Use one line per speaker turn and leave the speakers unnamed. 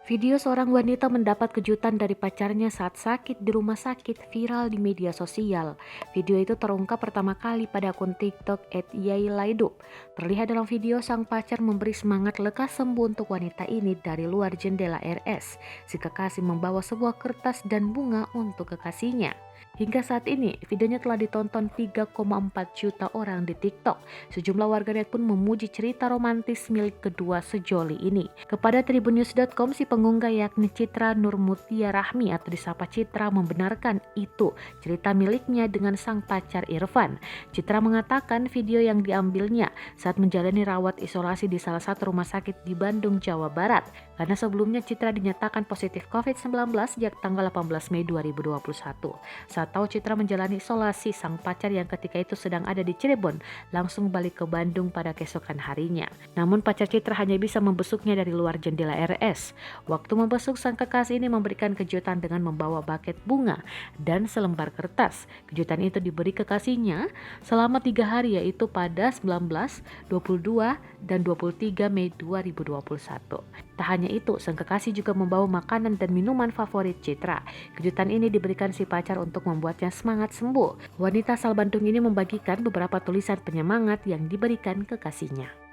Video seorang wanita mendapat kejutan dari pacarnya saat sakit di rumah sakit viral di media sosial. Video itu terungkap pertama kali pada akun TikTok @yailaidup. Terlihat dalam video sang pacar memberi semangat lekas sembuh untuk wanita ini dari luar jendela RS. Si kekasih membawa sebuah kertas dan bunga untuk kekasihnya. Hingga saat ini, videonya telah ditonton 3,4 juta orang di TikTok. Sejumlah warganet pun memuji cerita romantis milik kedua sejoli ini. Kepada tribunnews.com, si pengunggah yakni Citra Nurmutia Rahmi atau disapa Citra membenarkan itu cerita miliknya dengan sang pacar Irfan. Citra mengatakan video yang diambilnya saat menjalani rawat isolasi di salah satu rumah sakit di Bandung, Jawa Barat. Karena sebelumnya Citra dinyatakan positif COVID-19 sejak tanggal 18 Mei 2021. Saat tahu Citra menjalani isolasi, sang pacar yang ketika itu sedang ada di Cirebon langsung balik ke Bandung pada keesokan harinya. Namun pacar Citra hanya bisa membesuknya dari luar jendela RS. Waktu membesuk, sang kekasih ini memberikan kejutan dengan membawa buket bunga dan selembar kertas. Kejutan itu diberi kekasihnya selama 3 hari, yaitu pada 19, 22, dan 23 Mei 2021. Tak hanya itu, sang kekasih juga membawa makanan dan minuman favorit Citra. Kejutan ini diberikan si pacar untuk membuatnya semangat sembuh. Wanita asal Bandung ini membagikan beberapa tulisan penyemangat yang diberikan kekasihnya.